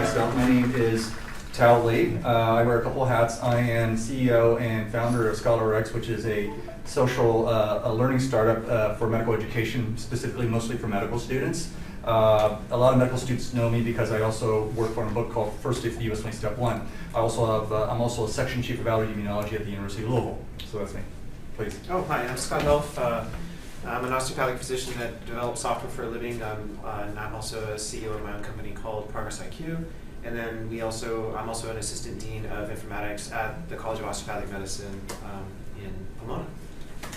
myself. My name is Tao Lee. I wear a couple of hats. I am CEO and founder of ScholarX, which is a social learning startup for medical education, specifically mostly for medical students. A lot of medical students know me because I also work on a book called First Day for the U.S. 20 Step 1. I'm also a section chief of allergy immunology at the University of Louisville. So that's me. Please. Oh, hi, I'm Scott Helf. I'm an osteopathic physician that develops software for a living. I'm also a CEO of my own company called Progress IQ. And then I'm also an assistant dean of informatics at the College of Osteopathic Medicine in Pomona.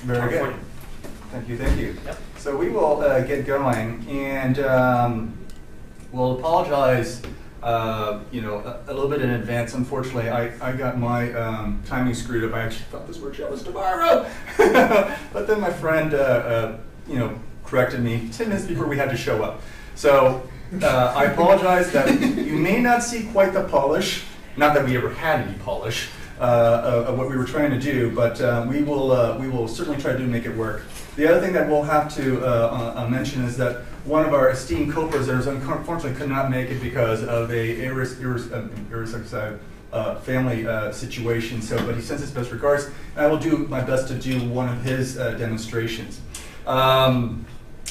Very California. Good. Thank you. Yep. So we will get going, and we'll apologize, a little bit in advance. Unfortunately, I got my timing screwed up. I actually thought this workshop was tomorrow, but then my friend, corrected me 10 minutes before we had to show up. So I apologize that you may not see quite the polish. Not that we ever had any polish of what we were trying to do, but we will certainly try to make it work. The other thing that we'll have to mention is that one of our esteemed co-presenters unfortunately could not make it because of a family situation. But he sends his best regards, and I will do my best to do one of his demonstrations. And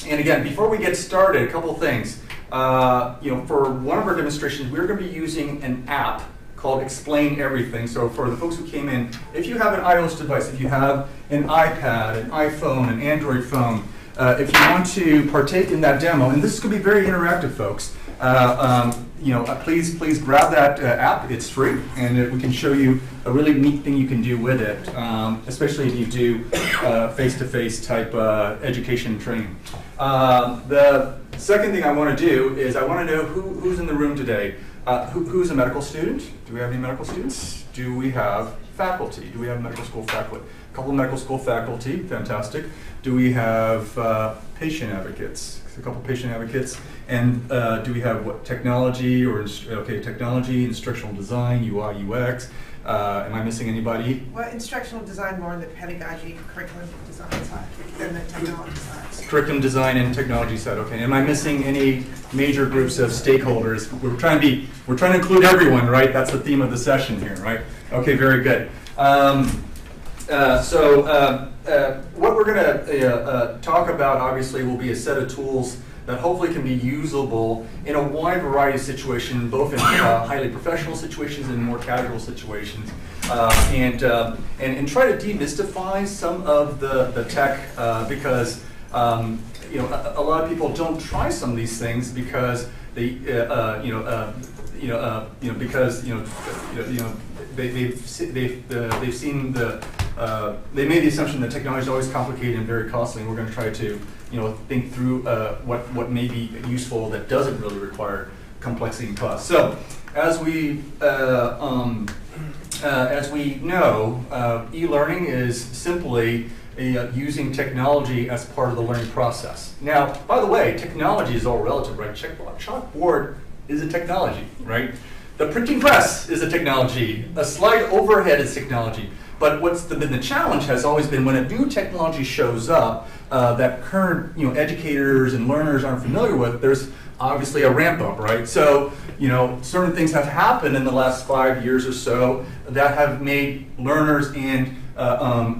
again, before we get started, a couple things. For one of our demonstrations, we're going to be using an app called Explain Everything. So for the folks who came in, if you have an iOS device, if you have an iPad, an iPhone, an Android phone, if you want to partake in that demo, and this is going to be very interactive, folks, please grab that app. It's free, and we can show you a really neat thing you can do with it, especially if you do face-to-face type education and training. The second thing I want to do is I want to know who's in the room today. Who's a medical student? Do we have any medical students? Do we have faculty? Do we have medical school faculty? A couple of medical school faculty, fantastic. Do we have patient advocates? A couple of patient advocates. And do we have what, technology technology, instructional design, UI, UX? Am I missing anybody? Well, instructional design more on the pedagogy, curriculum design side than the technology side. Curriculum design and technology side. Okay. Am I missing any major groups of stakeholders? We're trying to include everyone, right? That's the theme of the session here, right? Okay. Very good. What we're going to talk about, obviously, will be a set of tools that hopefully can be usable in a wide variety of situations, both in highly professional situations and more casual situations, and try to demystify some of the tech because a lot of people don't try some of these things because they've made the assumption that technology is always complicated and very costly, and we're going to try to think through what may be useful that doesn't really require complexity and cost. So, as we know, e-learning is simply using technology as part of the learning process. Now, by the way, technology is all relative, right? Chalkboard is a technology, right? The printing press is a technology. A slide overhead is technology. But what's been the challenge has always been when a new technology shows up that current educators and learners aren't familiar with, there's obviously a ramp up, right? So certain things have happened in the last 5 years or so that have made learners and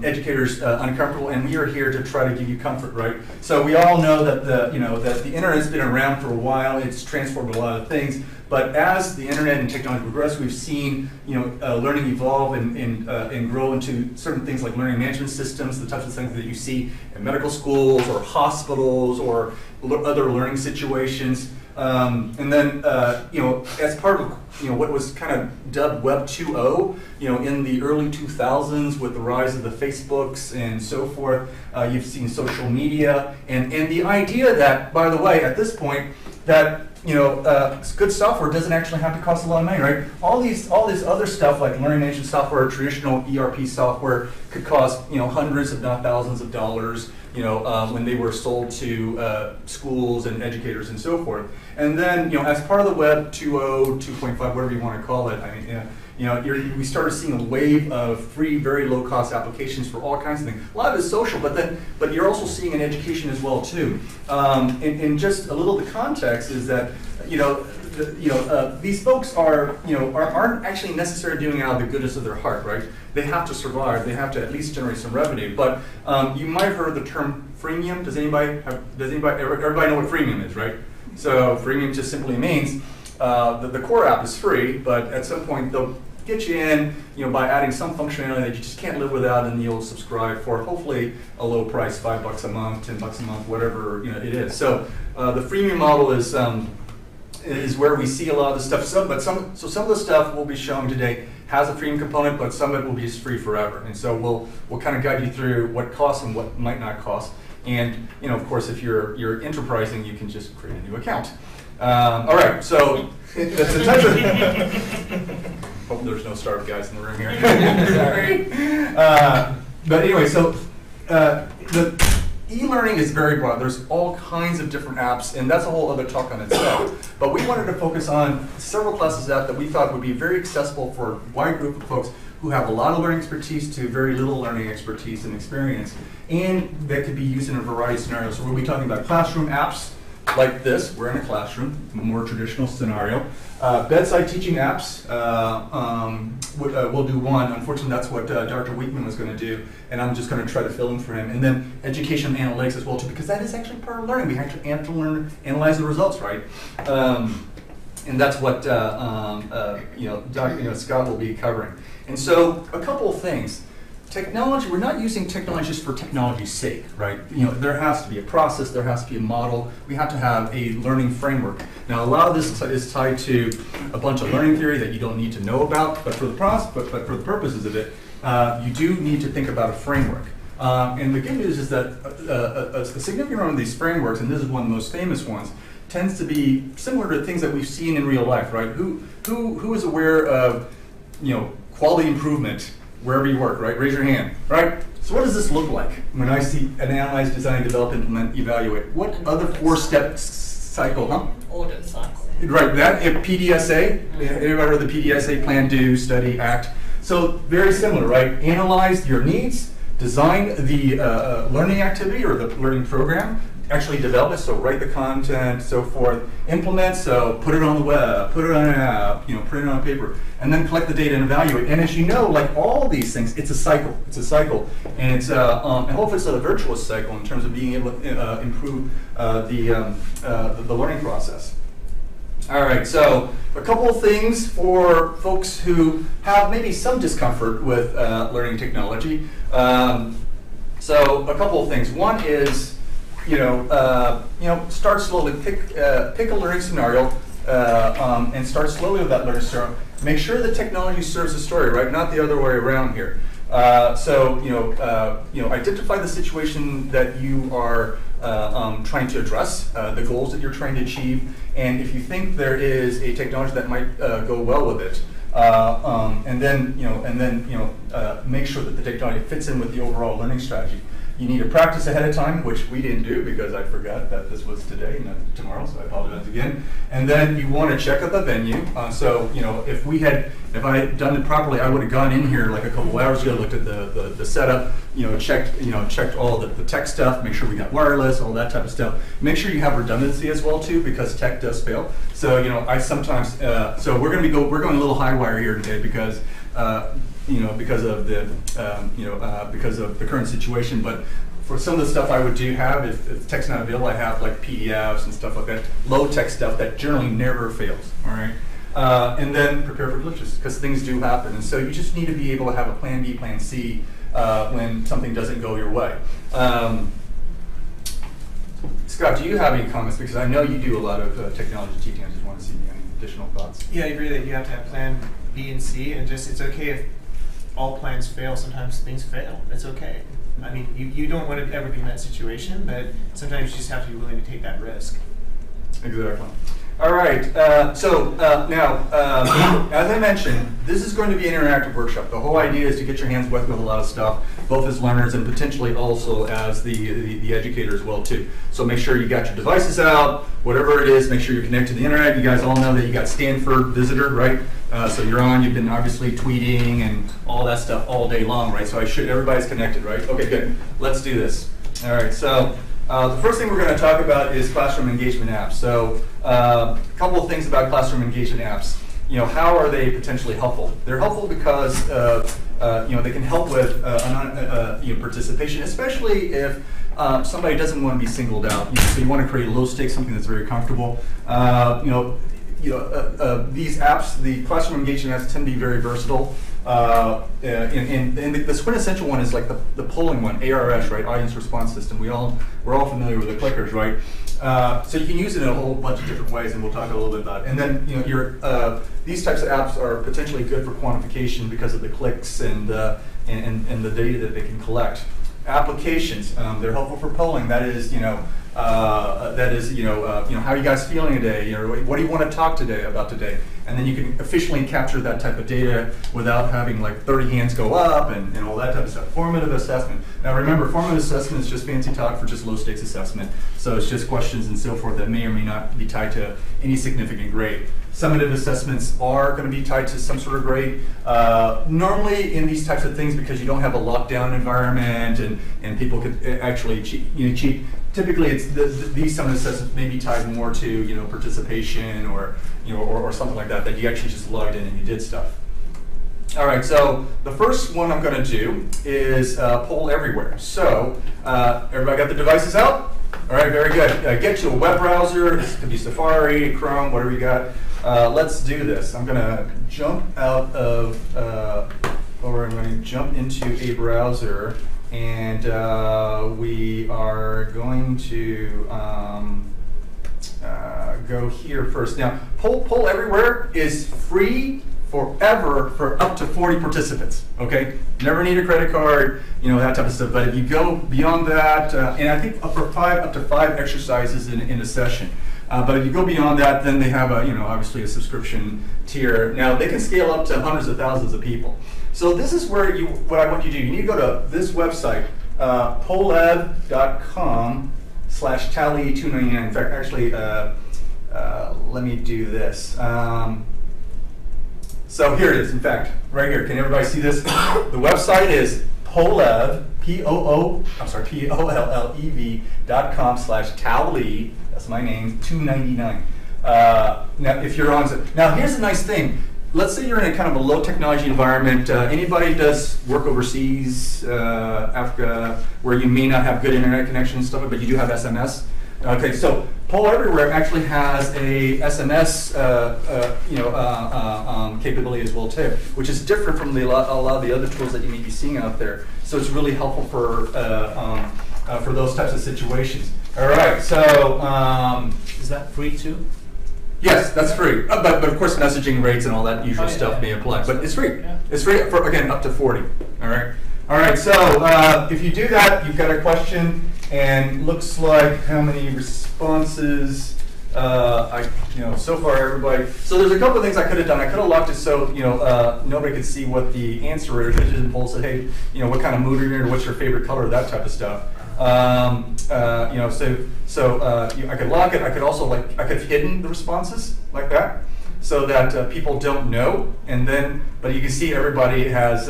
educators uncomfortable, and we are here to try to give you comfort, right? So we all know that the internet's been around for a while. It's transformed a lot of things. But as the internet and technology progress, we've seen learning evolve and grow into certain things like learning management systems, the types of things that you see in medical schools or hospitals or other learning situations. And then, as part of what was kind of dubbed Web 2.0, in the early 2000s with the rise of the Facebooks and so forth, you've seen social media and the idea that, by the way, at this point, that good software doesn't actually have to cost a lot of money, right? All this other stuff like learning management software, traditional ERP software could cost hundreds, if not thousands of dollars. When they were sold to schools and educators and so forth. And then, as part of the Web 2.0, 2.5, whatever you want to call it, we started seeing a wave of free, very low-cost applications for all kinds of things. A lot of it is social, but you're also seeing in education as well too. And just a little of the context is that, these folks aren't actually necessarily doing it out of the goodness of their heart, right? They have to survive. They have to at least generate some revenue. But you might have heard the term freemium. Everybody know what freemium is, right? So freemium just simply means the core app is free, but at some point they'll get you in, by adding some functionality that you just can't live without, and you'll subscribe for hopefully a low price, $5 a month, $10 a month, whatever it is. So the freemium model is where we see a lot of the stuff. Some of the stuff we'll be showing today has a freemium component, but some of it will be just free forever. And so we'll kind of guide you through what costs and what might not cost. And of course, if you're enterprising, you can just create a new account. All right, so that's the type of. Hope there's no starved guys in the room here. Sorry. But anyway, so the e-learning is very broad. There's all kinds of different apps, and that's a whole other talk on itself. But we wanted to focus on several classes that we thought would be very accessible for a wide group of folks who have a lot of learning expertise to very little learning expertise and experience, and that could be used in a variety of scenarios. So we'll be talking about classroom apps like this. We're in a classroom, a more traditional scenario. Bedside teaching apps, we'll do one. Unfortunately, that's what Dr. Weekman was going to do, and I'm just going to try to fill in for him. And then education analytics as well, too, because that is actually part of learning. We have to learn, analyze the results, right? And that's what Scott will be covering. And so a couple of things. Technology, we're not using technology just for technology's sake, right? There has to be a process, there has to be a model, we have to have a learning framework. Now, a lot of this is tied to a bunch of learning theory that you don't need to know about, but for the purposes of it, you do need to think about a framework. And the good news is that a significant amount of these frameworks, and this is one of the most famous ones, tends to be similar to things that we've seen in real life, right? Who is aware of, quality improvement wherever you work, right? Raise your hand, right? So what does this look like when I see an analyze, design, develop, implement, evaluate? What other four-step cycle, huh? Audit cycle. Right, that, PDSA, everybody heard the PDSA, plan, do, study, act. So very similar, right? Analyze your needs, design the learning activity or the learning program, actually develop it, so write the content, so forth, implement, so put it on the web, put it on an app, print it on paper, and then collect the data and evaluate. And as you know, like all these things, it's a cycle. It's a cycle, and it's and hopefully it's a virtuous cycle in terms of being able to improve the learning process. All right, so a couple of things for folks who have maybe some discomfort with learning technology. So a couple of things. One is, start slowly. Pick a learning scenario and start slowly with that learning scenario. Make sure the technology serves the story, right? Not the other way around here. Identify the situation that you are trying to address, the goals that you're trying to achieve, and if you think there is a technology that might go well with it, and then make sure that the technology fits in with the overall learning strategy. You need to practice ahead of time, which we didn't do because I forgot that this was today, not tomorrow, so I apologize again. And then you want to check out the venue. If I had done it properly, I would have gone in here like a couple hours ago, looked at the setup, checked all the tech stuff, make sure we got wireless, all that type of stuff. Make sure you have redundancy as well too, because tech does fail. So I sometimes so we're going a little high wire here today because. Because of the current situation, but for some of the stuff I would have, if tech's not available, I have like PDFs and stuff like that, low tech stuff that generally never fails. All right, and then prepare for glitches because things do happen, and so you just need to be able to have a plan B, plan C when something doesn't go your way. Scott, do you have any comments? Because I know you do a lot of technology teaching. I just want to see any additional thoughts. Yeah, I agree that you have to have plan B and C, and it's okay if all plans fail. Sometimes things fail. It's okay. I mean, you don't want to ever be in that situation, but sometimes you just have to be willing to take that risk. Exactly. All right. Now, as I mentioned, this is going to be an interactive workshop. The whole idea is to get your hands wet with a lot of stuff, both as learners and potentially also as the educator as well too. So make sure you got your devices out, whatever it is. Make sure you're connected to the internet. You guys all know that you got Stanford visitor, right? So you're on. You've been obviously tweeting and all that stuff all day long, right? So everybody's connected, right? Okay, good. Let's do this. All right. So The first thing we're going to talk about is classroom engagement apps. So a couple of things about classroom engagement apps. How are they potentially helpful? They're helpful because they can help with participation, especially if somebody doesn't want to be singled out. So you want to create low stakes, something that's very comfortable. These apps, the classroom engagement apps, tend to be very versatile. And the quintessential one is like the polling one, ARS, right? Audience Response System. We're all familiar with the clickers, right? So you can use it in a whole bunch of different ways, and we'll talk a little bit about it. And then these types of apps are potentially good for quantification because of the clicks and the data that they can collect. Applications, they're helpful for polling. That is, how are you guys feeling today? What do you want to talk about today? And then you can efficiently capture that type of data without having like 30 hands go up and all that type of stuff. Formative assessment. Now remember, formative assessment is just fancy talk for just low stakes assessment. So it's just questions and so forth that may or may not be tied to any significant grade. Summative assessments are going to be tied to some sort of grade. Normally in these types of things, because you don't have a lockdown environment and people could actually cheat. Typically, these summative assessments may be tied more to participation or something like that you actually just logged in and you did stuff. All right, so the first one I'm going to do is poll everywhere. So everybody got the devices out? All right, very good. Get to a web browser. This could be Safari, Chrome, whatever you got. Let's do this. I'm going to jump out of, or I'm going to jump into a browser, and we are going to go here first. Now, Poll Everywhere is free forever for up to 40 participants, okay? Never need a credit card, that type of stuff. But if you go beyond that, and I think up to 5 exercises in a session. But if you go beyond that, then they have obviously a subscription tier. Now they can scale up to hundreds of thousands of people. So this is where what I want you to do. You need to go to this website, pollev.com/tally299. In fact, actually, let me do this. So here it is, in fact, right here. Can everybody see this? The website is pollev, POLLEV.com/tally. That's my name, 299. Now, if you're on, now here's the nice thing. Let's say you're in a kind of a low technology environment. Anybody does work overseas, Africa, where you may not have good internet connection and stuff, but you do have SMS. Okay, so Poll Everywhere actually has a SMS capability as well too, which is different from a lot of the other tools that you may be seeing out there. So it's really helpful for those types of situations. All right, so is that free too? Yes, that's free. But of course, messaging rates and all that usual stuff may apply. But it's free. Yeah. It's free for, again, up to 40. All right. All right. So if you do that, you've got a question, and looks like how many responses? So far everybody. So there's a couple of things I could have done. I could have locked it so nobody could see what the answer is. I just poll said, hey, what kind of mood are you in, or what's your favorite color, that type of stuff. I could lock it. I could also I could have hidden the responses like that, so that people don't know. And then, but you can see everybody has.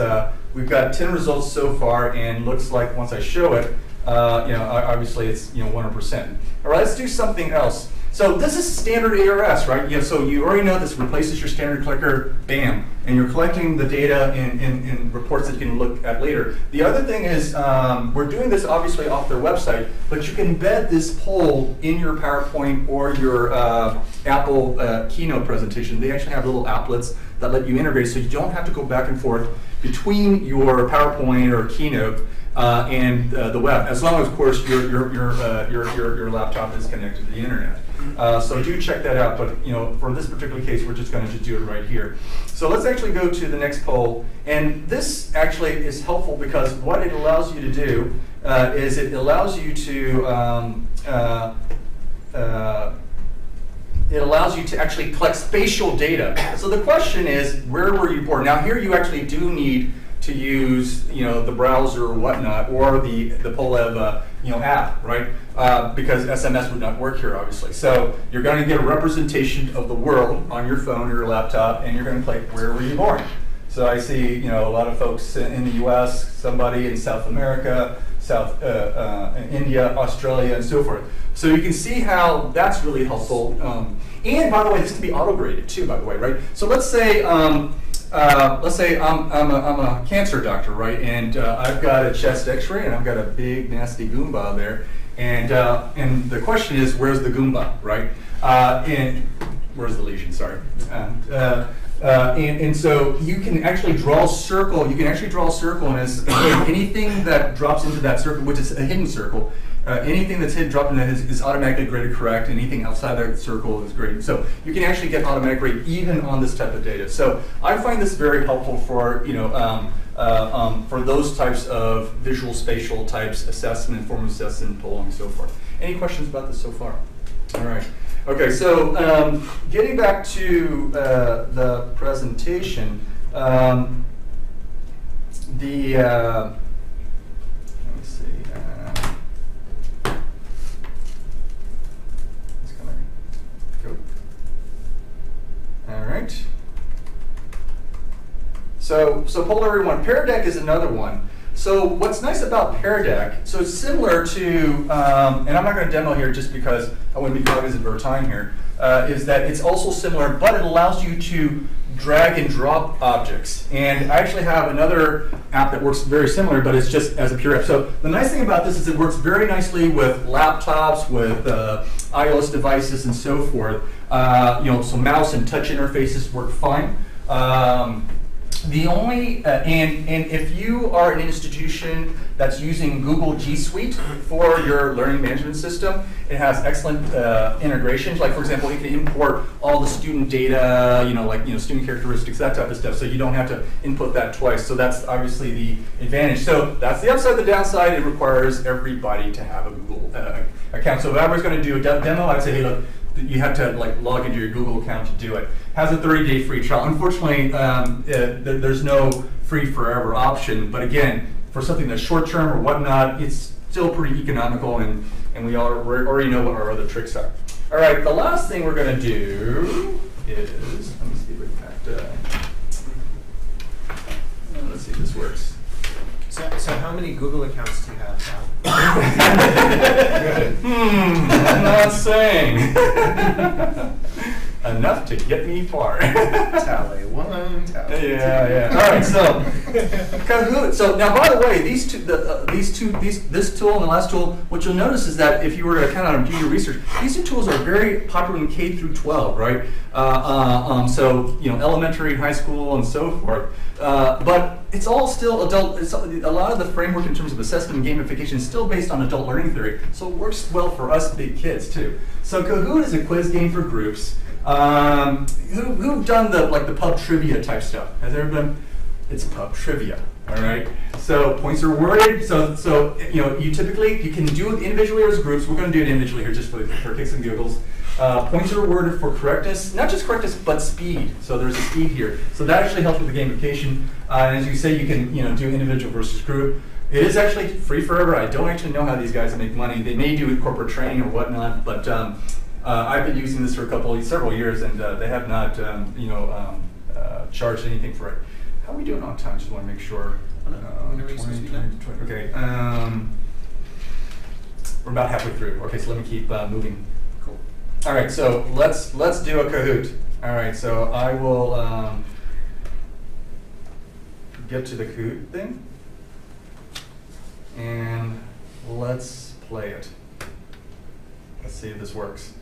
We've got 10 results so far, and looks like once I show it, obviously it's 100%. All right, let's do something else. So this is standard ARS, right? So you already know this replaces your standard clicker, bam, and you're collecting the data in reports that you can look at later. The other thing is, we're doing this obviously off their website, but you can embed this poll in your PowerPoint or your Apple Keynote presentation. They actually have little applets that let you integrate, so you don't have to go back and forth between your PowerPoint or Keynote and the web, as long as, of course, your laptop is connected to the internet. So do check that out, but for this particular case, we're just going to do it right here. So let's actually go to the next poll, and this actually is helpful because what it allows you to do is it allows you to actually collect spatial data. So the question is, where were you born? Now here you actually do need to use the browser or whatnot, or the Pollev app, right? Because SMS would not work here, obviously. So you're going to get a representation of the world on your phone or your laptop, and you're going to click where were you born. So I see a lot of folks in the U.S., somebody in South America, India, Australia, and so forth. So you can see how that's really helpful. And by the way, this can be auto-graded too, by the way, right? So let's say I'm a cancer doctor, right? And I've got a chest X-ray, and I've got a big nasty Goomba there. And the question is, where's the Goomba, right? And where's the lesion? Sorry. And so you can actually draw a circle. You can actually draw a circle, and anything that drops into that circle, which is a hidden circle, anything that's dropped into that is automatically graded correct. Anything outside that circle is graded. So you can actually get automatic grade even on this type of data. So I find this very helpful for for those types of visual spatial types assessment, formative assessment, polling, and so forth. Any questions about this so far? All right. Okay, so getting back to the presentation, let me see. Let's come in. Go. All right. So polarity one. Pear Deck is another one. So what's nice about Pear Deck, so it's similar to, and I'm not going to demo here just because I want to be cognizant of our time here, is that it's also similar, but it allows you to drag and drop objects. And I actually have another app that works very similar, but it's just as a pure app. So the nice thing about this is it works very nicely with laptops, with iOS devices, and so forth. So mouse and touch interfaces work fine. The only, and if you are an institution that's using Google G Suite for your learning management system, it has excellent integrations. Like, for example, you can import all the student data, student characteristics, that type of stuff, so you don't have to input that twice. So that's obviously the advantage. So that's the upside. The downside, it requires everybody to have a Google account. So if I was going to do a demo, I'd say, hey, look, you have to log into your Google account to do it. Has a 30-day free trial. Unfortunately, there's no free forever option. But again, for something that's short-term or whatnot, it's still pretty economical, and we already know what our other tricks are. All right, the last thing we're going to do is, let me see if we can let's see if this works. So how many Google accounts do you have now? I'm not saying. Enough to get me far. Tally one, tally two. Yeah. All right, so Kahoot. So now, by the way, this tool and the last tool, what you'll notice is that if you were to kind of do your research, these two tools are very popular in K through 12, right? So elementary, high school, and so forth. But it's all still adult. A lot of the framework in terms of assessment and gamification is still based on adult learning theory, so it works well for us big kids too. So Kahoot is a quiz game for groups. Who've done the pub trivia type stuff? Has everyone? It's pub trivia. All right. So points are awarded. So you can do it individually or as groups. We're going to do it individually here just for kicks and giggles. Points are awarded for correctness, not just correctness, but speed. So there's a speed here. So that actually helps with the gamification. And as you say, you can do individual versus group. It is actually free forever. I don't actually know how these guys make money. They may do corporate training or whatnot, but I've been using this for several years, and they have not charged anything for it. How are we doing on time? Just want to make sure. When are we supposed to be done? Okay. We're about halfway through. Okay, so let me keep moving. Cool. All right, so let's do a Kahoot. All right, so I will get to the Kahoot thing, and let's play it. Let's see if this works.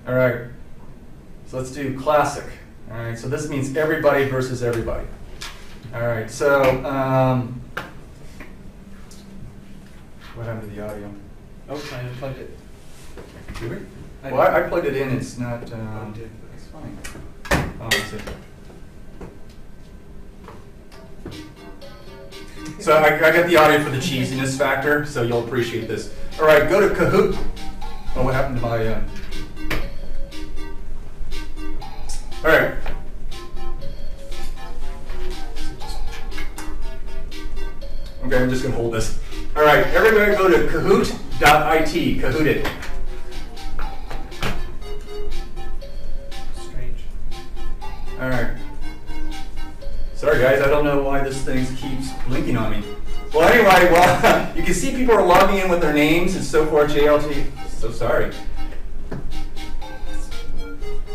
All right, so let's do classic. All right, so this means everybody versus everybody. All right, so what happened to the audio? Oh, I unplugged it. Did we? Well, I plugged it in. It's not. It's fine. Oh, let's see. So I got the audio for the cheesiness factor, so you'll appreciate this. All right, go to Kahoot. Oh, what happened to my? All right. Okay, I'm just gonna hold this. All right, everybody go to Kahoot.it. Kahoot it. Strange. All right. Sorry, guys. apologize. I don't know why this thing keeps blinking on me. Well, anyway, well, you can see people are logging in with their names and so forth. JLT. So sorry.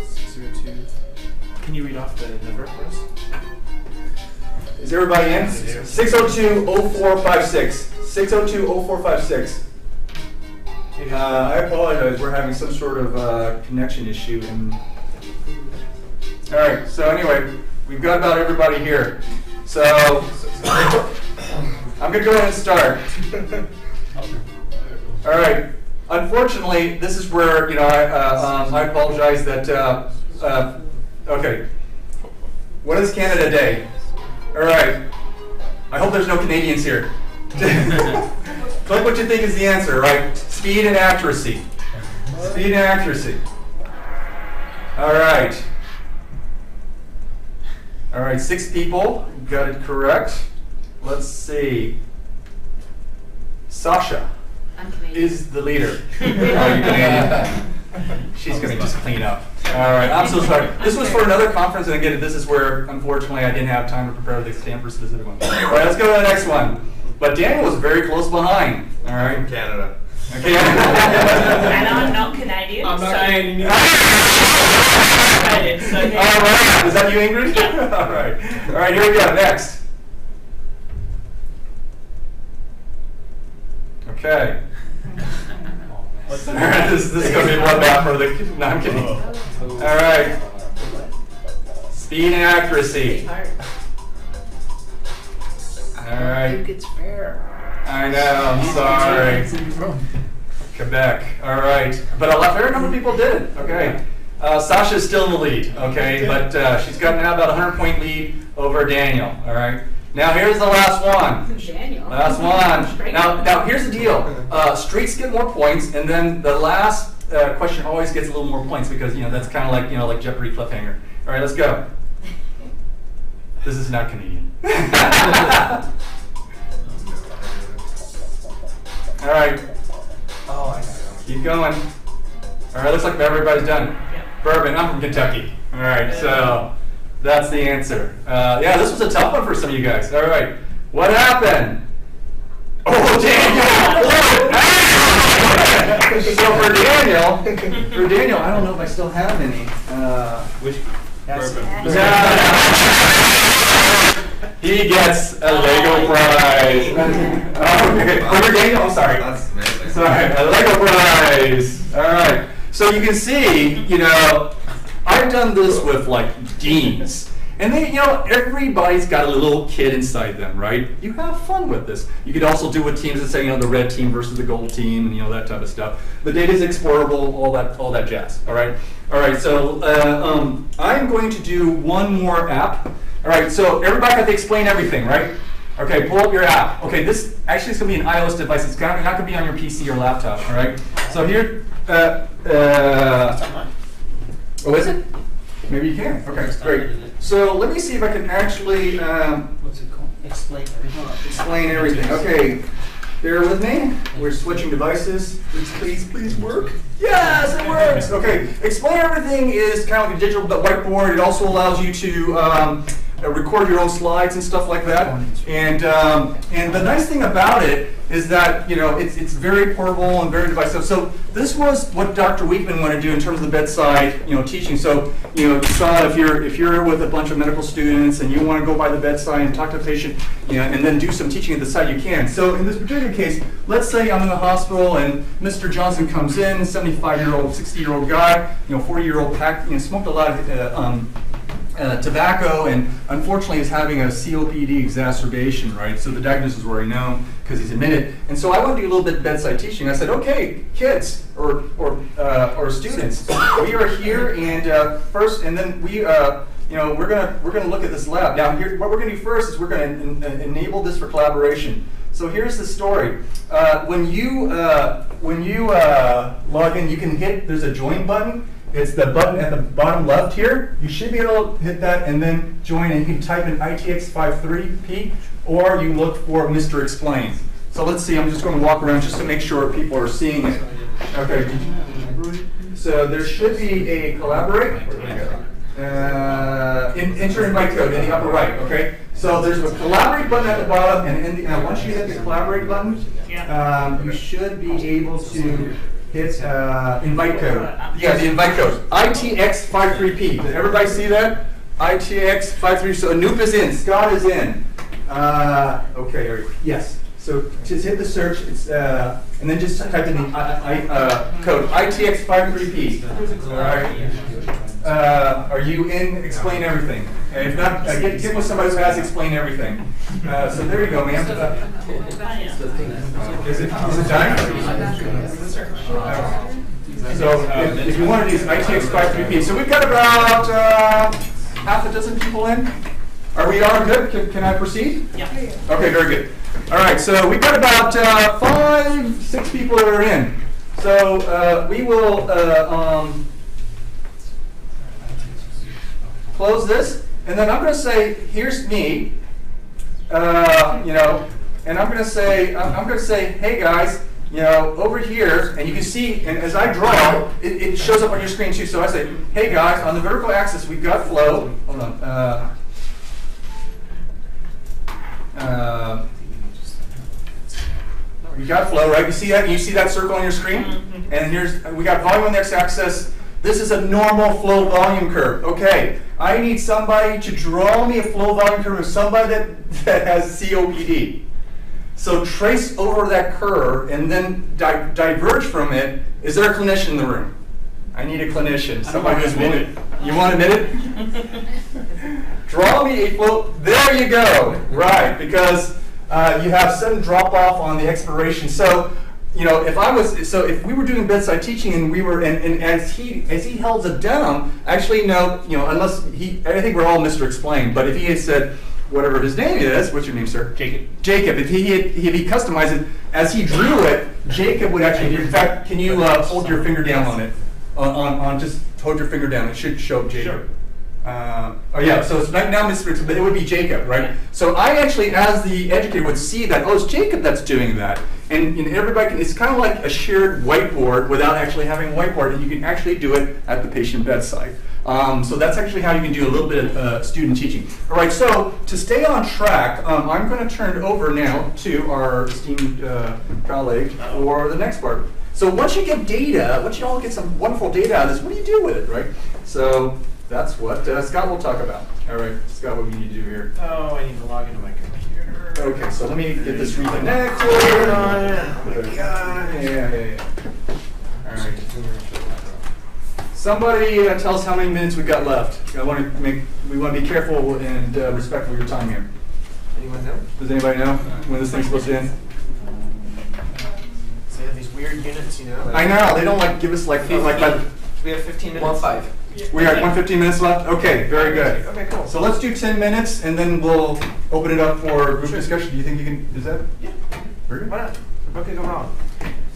602. Can you read off the number for us? Is everybody in? 602-0456. 602-0456. I apologize. We're having some sort of connection issue. All right. So anyway, we've got about everybody here. So I'm going to go ahead and start. All right. Unfortunately, this is where I apologize that. Okay. What is Canada Day? All right. I hope there's no Canadians here. Click what you think is the answer, right? Speed and accuracy. Speed and accuracy. All right. All right, 6 people got it correct. Let's see. Sasha is the leader. Oh, you Canadian. She's going to just clean up. All right, I'm so sorry. This was for another conference, and again, this is where, unfortunately, I didn't have time to prepare the Stanford specific one. All right, let's go to the next one. But Daniel was very close behind. All right. Canada. Okay. And I'm not Canadian. I'm not Canadian. All right. Is that you, Ingrid? Yeah. All right. All right, here we go. Next. Okay. All right, this is going to be a bloodbath for the. No, I'm kidding. All right. Speed and accuracy. All right. It's fair. I know. I'm sorry. Quebec. All right. But a fair number of people did. Okay. Sasha's still in the lead. Okay. But she's got now about a 100-point lead over Daniel. All right. Now here's the last one. Daniel. Last one. Now here's the deal. Straights get more points, and then the last question always gets a little more points because that's kind of like Jeopardy cliffhanger. All right. Let's go. This is not Canadian. All right. Oh, I know. Keep going. All right, looks like everybody's done. Yeah. Bourbon, I'm from Kentucky. All right, so that's the answer. Yeah, this was a tough one for some of you guys. All right, what happened? Oh, Daniel! So for Daniel, I don't know if I still have any. Whiskey. Bourbon. He gets a Lego prize. Okay, over Daniel, I'm sorry. That's amazing. Sorry, a Lego prize. All right. So you can see, I've done this with like deans. And they, everybody's got a little kid inside them, right? You have fun with this. You could also do with teams that say, the red team versus the gold team, and that type of stuff. The data is exportable, all that jazz. All right. All right. So I'm going to do one more app. All right. So everybody got to explain everything, right? Okay. Pull up your app. Okay. This actually is going to be an iOS device. It's not going to be on your PC or laptop. All right. So here. Oh, is it? Maybe you can. Okay. Great. So let me see if I can actually What's it called? Explain everything. explain everything. Okay, bear with me. We're switching devices. Please work. Yes, it works. Okay, explain everything is kind of like a digital whiteboard. It also allows you to record your own slides and stuff like that. And the nice thing about it is that it's very portable and very divisive. So this was what Dr. Weekman wanted to do in terms of the bedside teaching. So you saw if you're with a bunch of medical students and you want to go by the bedside and talk to the patient, and then do some teaching at the side, you can. So in this particular case, let's say I'm in the hospital and Mr. Johnson comes in, 75-year-old, 60-year-old guy, 40-year-old pack, smoked a lot of tobacco, and unfortunately is having a COPD exacerbation, right? So the diagnosis was already known because he's admitted. And so I want to do a little bit of bedside teaching. I said, okay, kids or students, we are here, and first, and then we, we're gonna look at this lab. Now, here, what we're gonna do first is we're gonna enable this for collaboration. So here's the story. When you log in, you can hit. There's a join button. It's the button at the bottom left here. You should be able to hit that and then join, and you can type in ITX53P, or you look for Mr. Explains. So let's see, I'm just going to walk around just to make sure people are seeing it. Okay, so there should be a collaborate. Enter invite code in the upper right, okay? So there's a collaborate button at the bottom, and once you hit the collaborate button, you should be able to hit invite code. Yeah, the invite code. ITX53P. Did everybody see that? ITX53. So Anoop is in. Scott is in. Okay, Eric. Yes. So just hit the search, and then just type in the code ITX53P. All right. Are you in Explain Everything? And if not, get with somebody who has Explain Everything. So there you go, ma'am. Is it done? So if you want to use ITX53P, so we've got about half a dozen people in. Are we all good? Can I proceed? Yeah. Okay, very good. All right, so we've got about 5, 6 people that are in. So we will close this, and then I'm going to say, "Here's me," and I'm going to say, "Hey guys, over here," and you can see, and as I draw, it shows up on your screen too. So I say, "Hey guys, on the vertical axis, we've got flow." Hold on. You got flow, right? You see that? You see that circle on your screen? Mm-hmm. And we got volume on the x-axis. This is a normal flow volume curve. Okay, I need somebody to draw me a flow volume curve of somebody that has COPD. So trace over that curve and then diverge from it. Is there a clinician in the room? I need a clinician. Somebody who's admitted. You want admitted? Draw me a flow. There you go. Right, because you have sudden drop off on the expiration. So, if we were doing bedside teaching and we were, and as he held it down, actually no, unless I think we're all Mr. Explain, but if he had said whatever his name is, what's your name, sir? Jacob. Jacob. If he customized it as he drew it, Jacob would actually. In fact, can you hold your finger down on it? On just hold your finger down. It should show Jacob. Sure. So it's not now Mr. But it would be Jacob, right? So I actually, as the educator, would see that, it's Jacob that's doing that. And everybody can, it's kind of like a shared whiteboard without actually having a whiteboard, and you can actually do it at the patient bedside. So that's actually how you can do a little bit of student teaching. All right, so to stay on track, I'm going to turn it over now to our esteemed colleague for the next part. So once you get data, once you all get some wonderful data out of this, what do you do with it, right? So that's what Scott will talk about. All right, Scott, what do you need to do here? Oh, I need to log into my computer. Okay, so let me get this reconnected. Oh my God. Yeah. All right. Somebody tell us how many minutes we've got left. We want to be careful and respectful of your time here. Anyone know? Does anybody know when this thing's supposed to end? So they have these weird units, I know, they don't give us we have 15 minutes. 1-5. We are at 1:15 minutes left? Okay, very good. Okay, cool. So let's do 10 minutes and then we'll open it up for group discussion. Do you think you can, is that? Yeah. Very good. Why not? What could go wrong?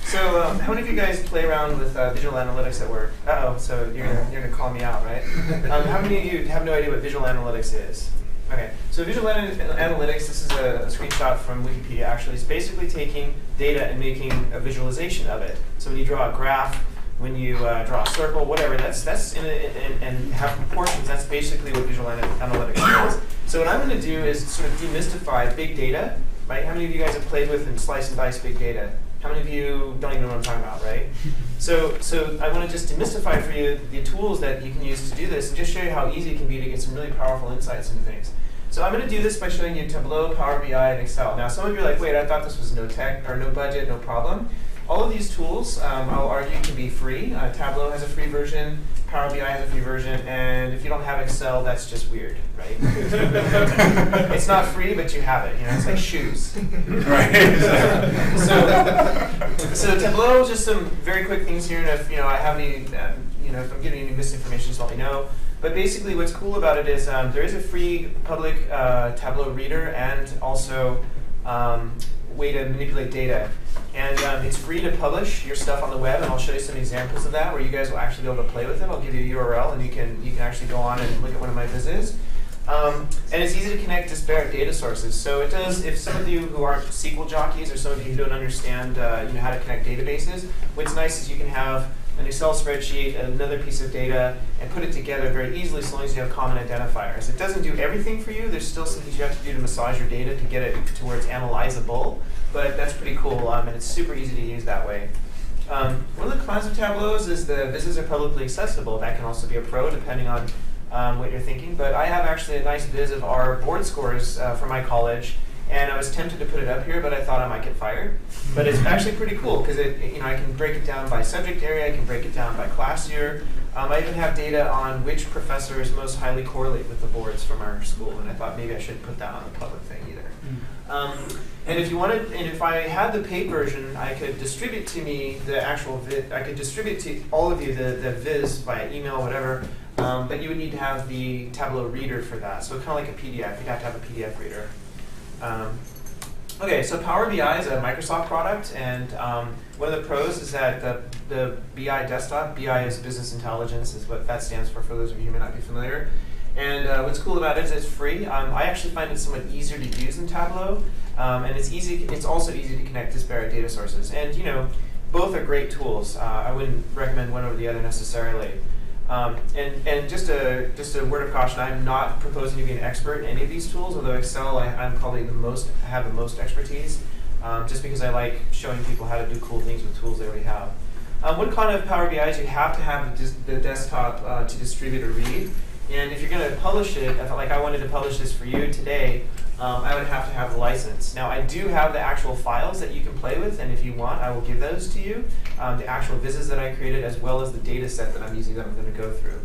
So, how many of you guys play around with visual analytics at work? So you're gonna call me out, right? How many of you have no idea what visual analytics is? Okay, so visual analytics, this is a screenshot from Wikipedia actually. It's basically taking data and making a visualization of it. So when you draw a graph, when you draw a circle, whatever, that's and have proportions, that's basically what visual analytics is. So what I'm going to do is sort of demystify big data, right? How many of you guys have played with and slice and dice big data? How many of you don't even know what I'm talking about, right? So I want to just demystify for you the tools that you can use to do this and just show you how easy it can be to get some really powerful insights into things. So I'm going to do this by showing you Tableau, Power BI, and Excel. Now some of you are like, wait, I thought this was no tech or no budget, no problem. All of these tools, I'll argue, can be free. Tableau has a free version, Power BI has a free version, and if you don't have Excel, that's just weird, right? It's not free, but you have it. It's like shoes. Right. So Tableau, just some very quick things here, and if I have any, if I'm giving you any misinformation, just let me know. But basically, what's cool about it is there is a free public Tableau reader and also way to manipulate data. And it's free to publish your stuff on the web, and I'll show you some examples of that where you guys will actually be able to play with it. I'll give you a URL, and you can actually go on and look at one of my viz. And it's easy to connect disparate data sources. So it does, if some of you who aren't SQL jockeys or some of you who don't understand how to connect databases, what's nice is you can have an Excel spreadsheet, another piece of data, and put it together very easily as long as you have common identifiers. It doesn't do everything for you. There's still some things you have to do to massage your data to get it to where it's analyzable, but that's pretty cool, and it's super easy to use that way. One of the cons of Tableaus is the vizzes are publicly accessible. That can also be a pro depending on what you're thinking. But I have actually a nice viz of our board scores from my college, and I was tempted to put it up here, but I thought I might get fired. But it's actually pretty cool because I can break it down by subject area, I can break it down by class year. I even have data on which professors most highly correlate with the boards from our school, and I thought maybe I shouldn't put that on a public thing either. And if you wanted, and if I had the paid version, I could distribute to me the actual viz. I could distribute to all of you the viz via email, whatever. But you would need to have the Tableau reader for that. So kind of like a PDF. You'd have to have a PDF reader. Okay, so Power BI is a Microsoft product, and one of the pros is that the BI desktop, BI is business intelligence, is what that stands for those of you who may not be familiar. And what's cool about it is it's free. I actually find it somewhat easier to use than Tableau, and it's also easy to connect disparate data sources. And both are great tools. I wouldn't recommend one over the other necessarily. And just a word of caution, I'm not proposing to be an expert in any of these tools, although Excel I'm probably have the most expertise, just because I like showing people how to do cool things with tools they already have. One con of Power BI is you have to have the desktop to distribute or read. And if you're going to publish it, if I wanted to publish this for you today, I would have to have the license. Now, I do have the actual files that you can play with, and if you want, I will give those to you, the actual vizzes that I created, as well as the data set that I'm using that I'm going to go through.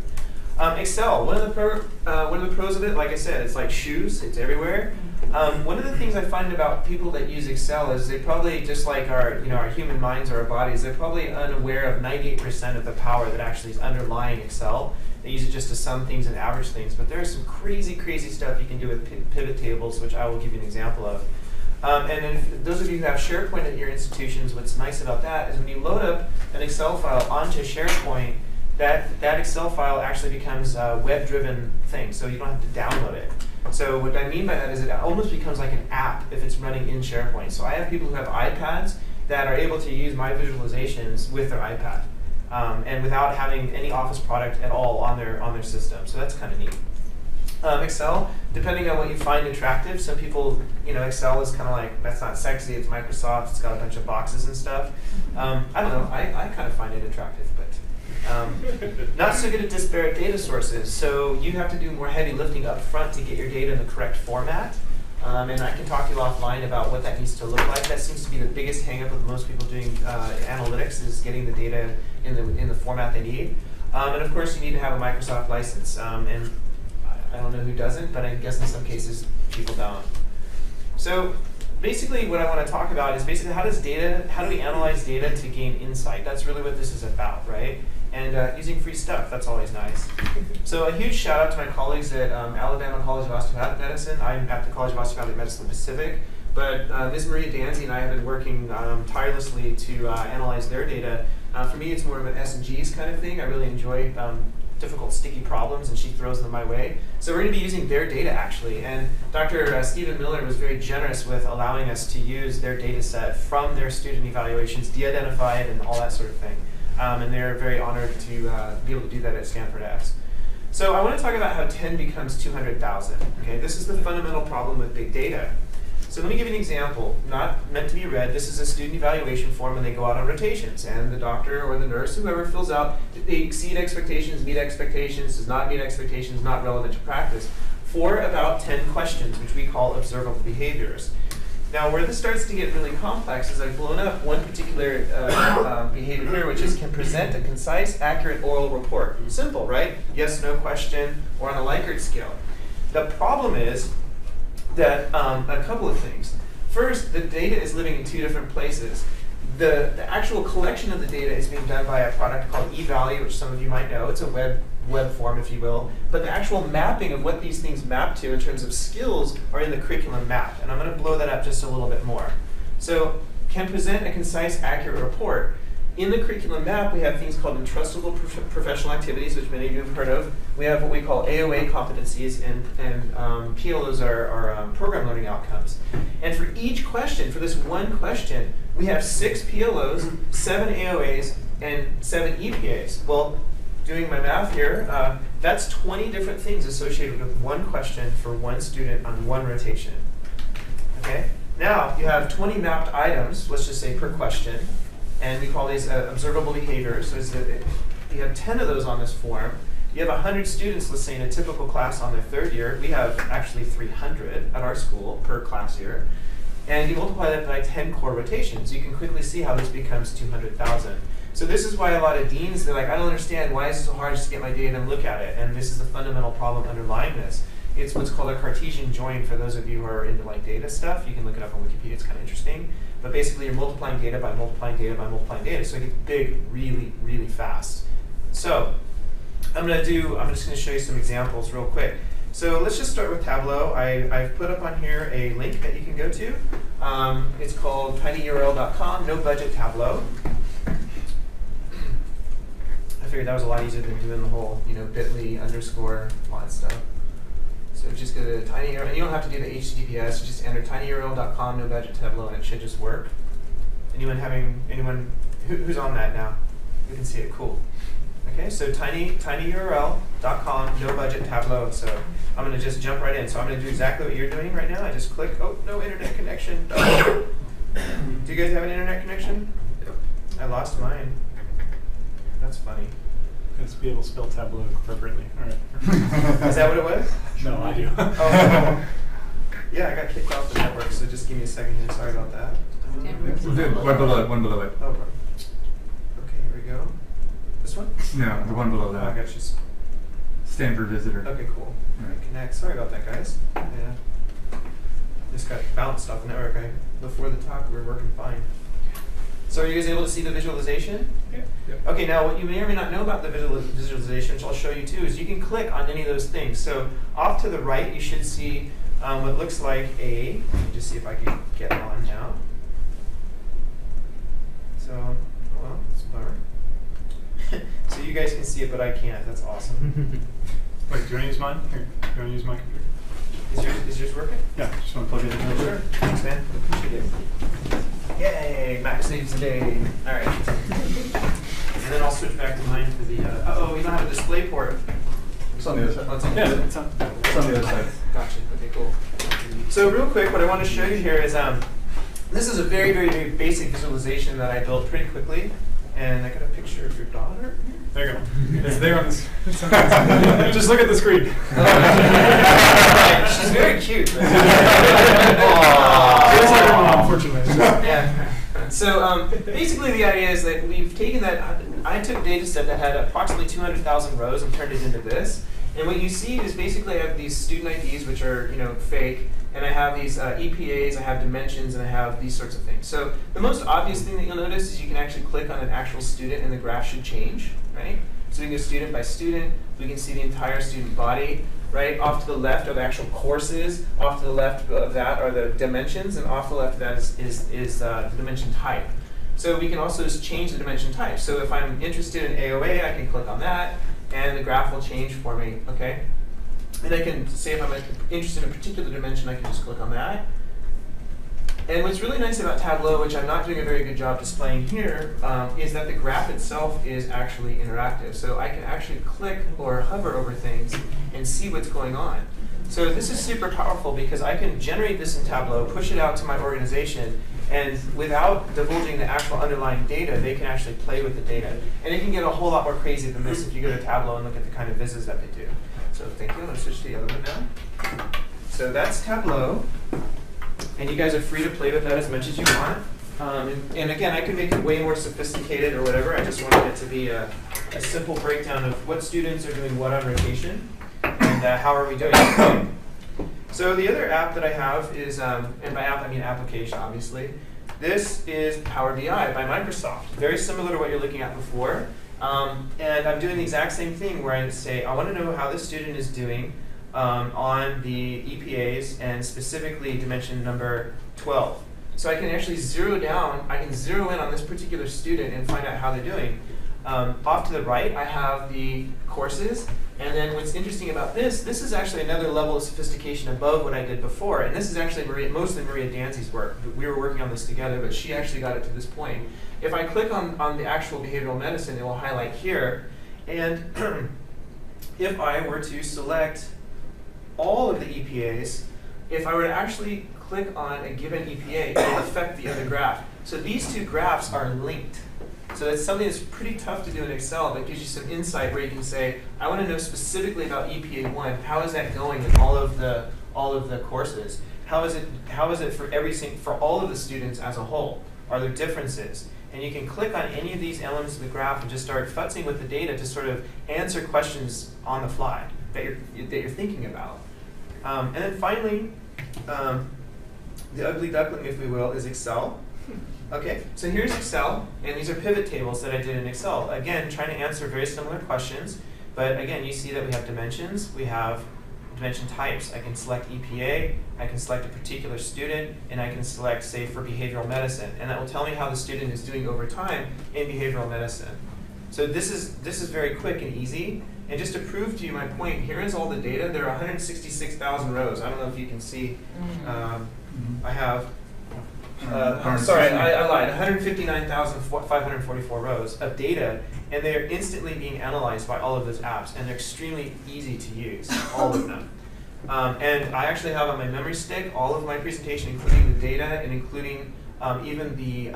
Excel, one of the pros of it, like I said, it's like shoes, it's everywhere. One of the things I find about people that use Excel is they probably, just like our human minds or our bodies, they're probably unaware of 98% of the power that actually is underlying Excel. They use it just to sum things and average things, but there's some crazy, crazy stuff you can do with pivot tables, which I will give you an example of. And then those of you who have SharePoint at your institutions, what's nice about that is when you load up an Excel file onto SharePoint, that Excel file actually becomes a web-driven thing, so you don't have to download it. So what I mean by that is it almost becomes like an app if it's running in SharePoint. So I have people who have iPads that are able to use my visualizations with their iPad. And without having any Office product at all on their system. So that's kind of neat. Excel, depending on what you find attractive, some people, Excel is kind of like, that's not sexy, it's Microsoft, it's got a bunch of boxes and stuff. I don't know, I kind of find it attractive, but not so good at disparate data sources. So you have to do more heavy lifting up front to get your data in the correct format. And I can talk to you offline about what that needs to look like. That seems to be the biggest hang-up with most people doing analytics, is getting the data in the format they need. And of course, you need to have a Microsoft license. And I don't know who doesn't, but I guess in some cases people don't. So basically what I want to talk about is basically how do we analyze data to gain insight? That's really what this is about, right? And using free stuff, that's always nice. So a huge shout out to my colleagues at Alabama College of Osteopathic Medicine. I'm at the College of Osteopathic Medicine Pacific, but Ms. Maria Danzy and I have been working tirelessly to analyze their data. For me, it's more of an S&Gs kind of thing. I really enjoy difficult, sticky problems, and she throws them my way. So we're going to be using their data, actually. And Dr. Stephen Miller was very generous with allowing us to use their data set from their student evaluations, de-identify it, and all that sort of thing. And they're very honored to be able to do that at Stanford X. So I want to talk about how 10 becomes 200,000. Okay, this is the fundamental problem with big data. So let me give you an example, not meant to be read. This is a student evaluation form when they go out on rotations, and the doctor or the nurse, whoever fills out, they exceed expectations, meet expectations, does not meet expectations, not relevant to practice, for about 10 questions, which we call observable behaviors. Now, where this starts to get really complex is I've blown up one particular behavior here, which is can present a concise, accurate oral report. Simple, right? Yes, no question, or on a Likert scale. The problem is that a couple of things. First, the data is living in two different places. The actual collection of the data is being done by a product called eValue, which some of you might know. It's a web form, if you will. But the actual mapping of what these things map to in terms of skills are in the curriculum map. And I'm going to blow that up just a little bit more. So, can present a concise, accurate report. In the curriculum map, we have things called entrustable professional activities, which many of you have heard of. We have what we call AOA competencies, and PLOs are program learning outcomes. And for each question, for this one question, we have 6 PLOs, 7 AOAs, and 7 EPAs. Well, doing my math here, that's 20 different things associated with one question for one student on one rotation. Okay? Now, you have 20 mapped items, let's just say per question, and we call these observable behaviors. So you have 10 of those on this form. You have 100 students, let's say, in a typical class on their 3rd year. We have actually 300 at our school per class year. And you multiply that by 10 core rotations. You can quickly see how this becomes 200,000. So this is why a lot of deans, they're like, I don't understand, why is it so hard just to get my data and look at it? And this is the fundamental problem underlying this. It's what's called a Cartesian join for those of you who are into like data stuff. You can look it up on Wikipedia, it's kind of interesting. But basically you're multiplying data by multiplying data by multiplying data. So it gets big really, really fast. So I'm just going to show you some examples real quick. So let's just start with Tableau. I've put up on here a link that you can go to. It's called tinyurl.com, no budget Tableau. I figured that was a lot easier than doing the whole, bit.ly underscore lot stuff. So just go to tinyurl, and you don't have to do the HTTPS. You just enter tinyurl.com, no budget Tableau, and it should just work. Anyone who's on that now? We can see it. Cool. Okay, so tinyurl.com, no budget Tableau. So I'm going to just jump right in. So I'm going to do exactly what you're doing right now. I just click, oh, no internet connection. Do you guys have an internet connection? Yep. I lost mine. That's funny. Let's be able to spell Tableau appropriately. All right. Is that what it was? No, I do. Oh, yeah, I got kicked off the network, so just give me a second here. Sorry about that. One below it. Oh, okay, here we go. This one? No, the one below Oh, I that. got you. Stanford visitor. Okay, cool. Right. Connect. Sorry about that, guys. Yeah. Just got bounced off the network. Before the talk, we were working fine. So are you guys able to see the visualization? Yeah. Okay, now what you may or may not know about the visualization, which I'll show you too, is you can click on any of those things. So off to the right, you should see what looks like let me just see if I can get on now. So, oh well, it's a bummer. So you guys can see it, but I can't. That's awesome. Wait, do you want to use mine? Here, do you want to use my computer? Is yours working? Yeah, just want to plug it in. Sure. Thanks, man. Appreciate it. Yay, Max saves the day. All right. And then I'll switch back to mine for the, uh-oh, we don't have a display port. It's on the other side. Oh, it's on the Yeah, other- it's on. It's on the other side. Gotcha. Okay, cool. So real quick, what I want to show you here is this is a very, very, very basic visualization that I built pretty quickly. And I got a picture of your daughter. There you go. It's there on this. Just look at the screen. She's very cute. It's like a mom, unfortunately. Yeah. So basically the idea is that we've taken that, I took a data set that had approximately 200,000 rows and turned it into this. And what you see is basically I have these student IDs, which are fake, and I have these EPAs, I have dimensions, and I have these sorts of things. So the most obvious thing that you'll notice is you can actually click on an actual student and the graph should change, right? So we can go student by student, we can see the entire student body, right? Off to the left are the actual courses, off to the left of that are the dimensions, and off to the left of that is the dimension type. So we can also just change the dimension type. So if I'm interested in AOA, I can click on that, and the graph will change for me, okay? And I can say if I'm interested in a particular dimension, I can just click on that. And what's really nice about Tableau, which I'm not doing a very good job displaying here, is that the graph itself is actually interactive. So I can actually click or hover over things and see what's going on. So this is super powerful because I can generate this in Tableau, push it out to my organization, and without divulging the actual underlying data, they can actually play with the data. And it can get a whole lot more crazy than this if you go to Tableau and look at the kind of vizzes that they do. So thank you. I'm going to switch to the other one now. So that's Tableau. And you guys are free to play with that as much as you want. And again, I can make it way more sophisticated or whatever. I just wanted it to be a simple breakdown of what students are doing what on rotation and how are we doing it. So the other app that I have is, and by app I mean application obviously, this is Power BI by Microsoft. Very similar to what you're looking at before. And I'm doing the exact same thing where I say, I want to know how this student is doing on the EPAs and specifically dimension number 12. So I can actually zero down, I can zero in on this particular student and find out how they're doing. Off to the right, I have the courses, And then what's interesting about this is actually another level of sophistication above what I did before. And this is actually mostly Maria Danzy's work. We were working on this together, but she actually got it to this point. If I click on the actual behavioral medicine, it will highlight here. And if I were to select all of the EPAs, if I were to actually click on a given EPA, it will affect the other graph. So these two graphs are linked. So that's something that's pretty tough to do in Excel, but gives you some insight where you can say, I want to know specifically about EPA 1. How is that going in all of the courses? How is it for all of the students as a whole? Are there differences? And you can click on any of these elements of the graph and just start futzing with the data to sort of answer questions on the fly that you're thinking about. And then finally, the ugly duckling, if we will, is Excel. Okay, so here's Excel, and these are pivot tables that I did in Excel. Again, trying to answer very similar questions, but again, you see that we have dimensions, we have dimension types. I can select EPA, I can select a particular student, and I can select, say, for behavioral medicine, and that will tell me how the student is doing over time in behavioral medicine. So this is very quick and easy, and just to prove to you my point, here is all the data. There are 166,000 rows. I don't know if you can see. I have. Sorry, I lied. 159,544 rows of data, and they're instantly being analyzed by all of those apps, and they're extremely easy to use, all of them. And I actually have on my memory stick all of my presentation, including the data and including even the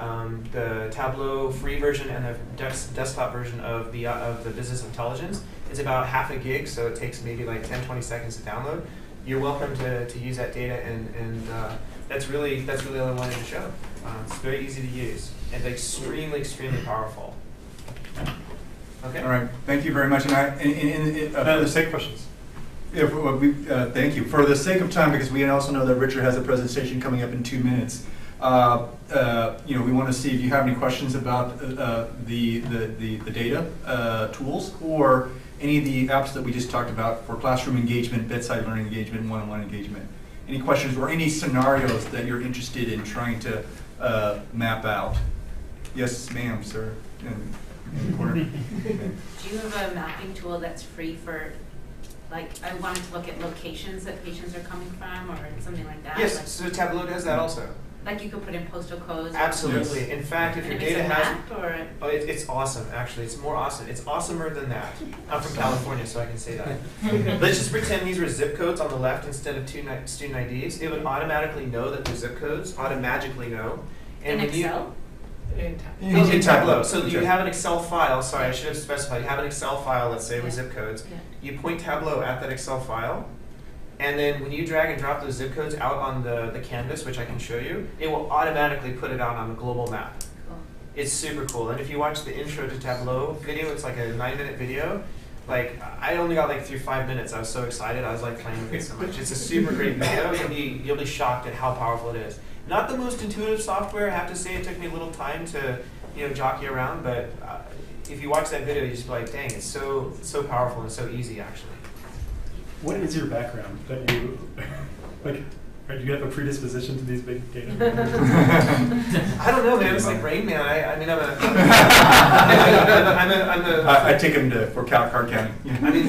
Tableau free version and the desktop version of the business intelligence. It's about half a gig, so it takes maybe like 10-20 seconds to download. You're welcome to use that data, and that's really all I wanted to show. It's very easy to use and extremely powerful. Okay. All right. Thank you very much. And for the sake of questions. Thank you. For the sake of time, because we also know that Richard has a presentation coming up in 2 minutes. We want to see if you have any questions about the data tools or any of the apps that we just talked about for classroom engagement, bedside learning engagement, one-on-one engagement. Any questions or any scenarios that you're interested in trying to map out? Yes, ma'am, sir. In the corner. Do you have a mapping tool that's free for, like, I wanted to look at locations that patients are coming from or something like that? Yes, like, so Tableau does that also. Like you could put in postal codes? Absolutely. Yes. In fact, if your And data it's a has... map, or? Oh, it's awesome, actually. It's more awesome. It's awesomer than that. I'm from California, so I can say that. Let's just pretend these were zip codes on the left instead of student IDs. It would automatically know that they're zip codes, automatically know. And In when you- Excel? In Tableau. So you have an Excel file. Sorry, I should have specified. You have an Excel file, let's say, with zip codes. Yeah. You point Tableau at that Excel file, and then when you drag and drop those zip codes out on the canvas, which I can show you, it will automatically put it out on the global map. Cool. It's super cool. And if you watch the intro to Tableau video, it's like a 9-minute video. Like, I only got like through 5 minutes. I was so excited. I was like playing with it so much. It's a super great video. You'll be shocked at how powerful it is. Not the most intuitive software. I have to say it took me a little time to jockey around. But if you watch that video, you just be like, dang, it's so powerful and so easy actually. What is your background? That you like? Do you have a predisposition to these big data? I don't know, man. It's like Rain Man. I'm I take him for card counting. I mean,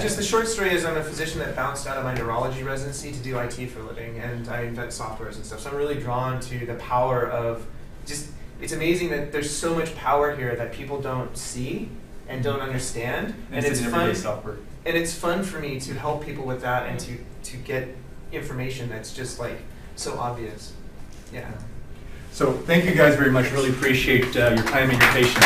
just the short story is I'm a physician that bounced out of my neurology residency to do IT for a living, and I invent softwares and stuff. So I'm really drawn to the power of just. It's amazing that there's so much power here that people don't see and don't understand, and it's fun. Software. And it's fun for me to help people with that and to get information that's just like so obvious. Yeah. So thank you guys very much. Really appreciate your time and your patience.